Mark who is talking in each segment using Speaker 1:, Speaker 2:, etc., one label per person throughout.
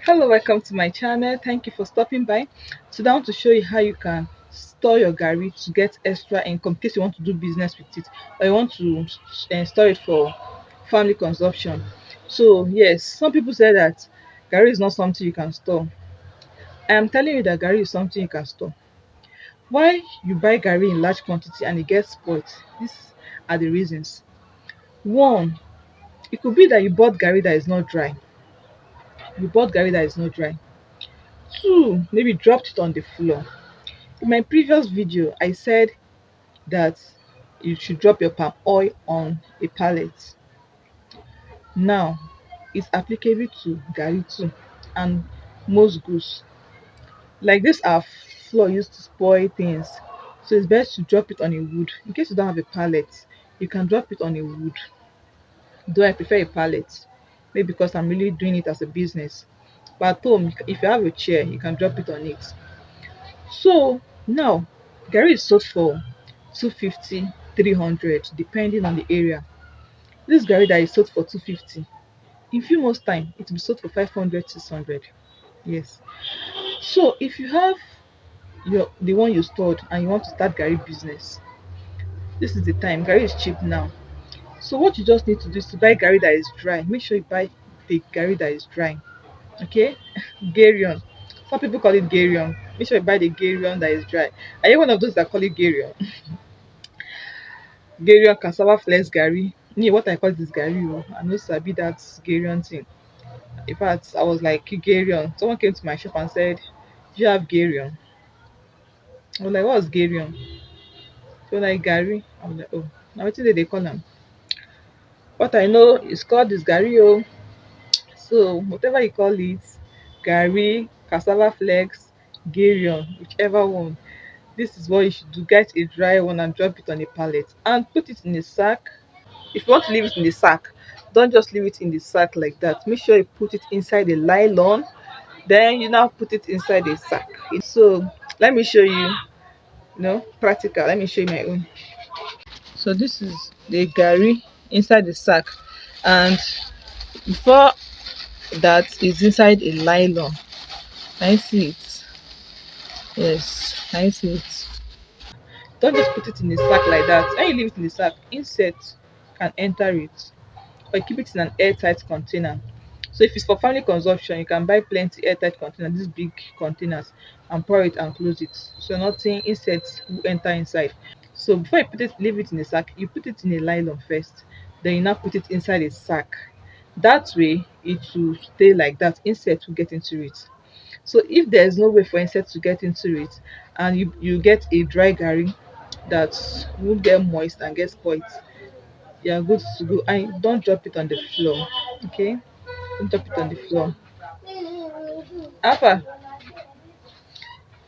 Speaker 1: Hello, welcome to my channel. Thank you for stopping by. Today I want to show you how you can store your Garri to get extra income in case you want to do business with it, or you want to store it for family consumption. So yes, some people say that Garri is not something you can store. I am telling you that Garri is something you can store. Why you buy Garri in large quantity and it gets spoiled? These are the reasons. One, it could be that you bought Garri that is not dry. You bought Garri that is not dry. Two, maybe dropped it on the floor. In my previous video, I said that you should drop your palm oil on a pallet. Now, it's applicable to Garri too and most goods. Like this, our floor used to spoil things. So it's best to drop it on a wood. In case you don't have a pallet, you can drop it on a wood. Though I prefer a pallet, maybe because I'm really doing it as a business. But at home, if you have a chair, you can drop it on it. So now garri is sold for 250, 300, depending on the area. This garri that is sold for 250, in few months time it will be sold for 500, 600. Yes. So if you have the one you stored and you want to start garri business, this is the time. Garri is cheap now. So what you just need to do is to buy garri that is dry. Make sure you buy the garri that is dry. Okay. Garion, some people call it garion. Make sure you buy the garion that is dry. Are you one of those that call it garion? Garion cassava flex garri. Me, what I call this garri oh, I no sabi that garion thing. In fact, I was like, garion. Someone came to my shop and said, do you have garion? I was like, what's garion? So like garri. I was like, oh, now wetin dey call am? What I know is called this garri oh. So whatever you call it, garri, cassava flex, garion, whichever one. This is what you should do. Get a dry one and drop it on a pallet and put it in a sack. If you want to leave it in the sack, don't just leave it in the sack like that. Make sure you put it inside a nylon, then you now put it inside a sack. So let me show you, practical. Let me show you my own. So this is the garri inside the sack, and before that is inside a nylon. Can you see it? Yes, can you see it? Don't just put it in the sack like that. When you leave it in the sack, insects can enter it, or keep it in an airtight container. So if it's for family consumption, you can buy plenty airtight containers, these big containers, and pour it and close it, so nothing insects will enter inside. So before you put it, leave it in a sack, you put it in a nylon first, then you now put it inside a sack. That way it will stay like that, insects will get into it. So if there is no way for insects to get into it, and you get a dry garri that won't get moist and get spoiled, you are good to go. And don't drop it on the floor. Okay, don't drop it on the floor. Alpha,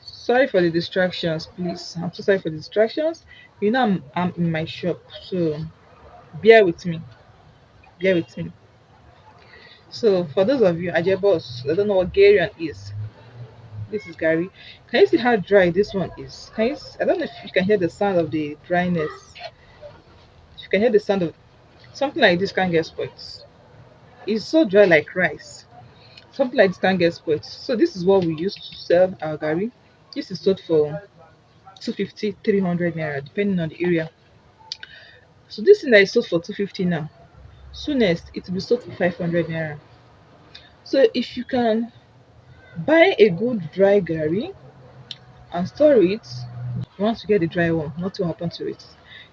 Speaker 1: sorry for the distractions, please. I'm so sorry for the distractions. I'm in my shop, so bear with me. Bear with me. So for those of you ajebos, I don't know what garion is. This is garri. Can you see how dry this one is? I don't know if you can hear the sound of the dryness. If you can hear the sound of something like this, can't get spoiled. It's so dry like rice. Something like this can get spoiled. So this is what we use to sell our garri. This is sold for 250, 300 naira, depending on the area. So this thing that is sold for 250 now, soonest it will be sold for 500 naira. So if you can buy a good dry garri and store it, once you get the dry one, nothing will happen to it.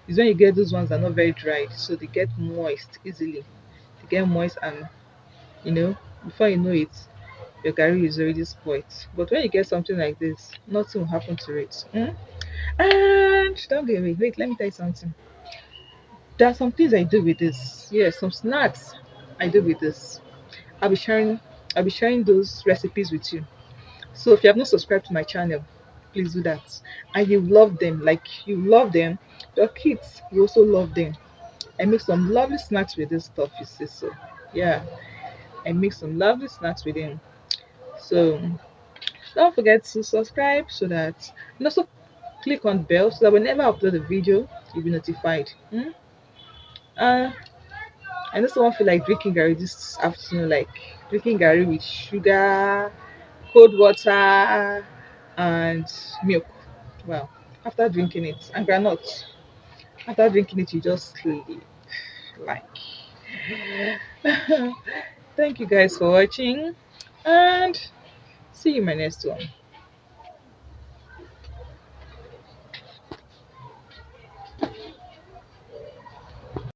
Speaker 1: It's when you get those ones that are not very dry, so they get moist easily. They get moist, and before you know it, your garri is already spoiled. But when you get something like this, nothing will happen to it. And don't get away. Wait, let me tell you something. There are some things I do with this. Yes, some snacks I do with this. I'll be sharing I'll be sharing those recipes with you. So if you have not subscribed to my channel, please do that. And you love them, like you love them, your kids will also love them. I make some lovely snacks with this stuff, you see. So yeah, I make some lovely snacks with them. So don't forget to subscribe so that, and also click on bell so that whenever I upload a video, you'll be notified. Uh, I know someone feel like drinking Garri this afternoon, like drinking Garri with sugar, cold water, and milk. Well, after drinking it, and granite. After drinking it, you just sleep. Like, thank you guys for watching, and see you in my next one.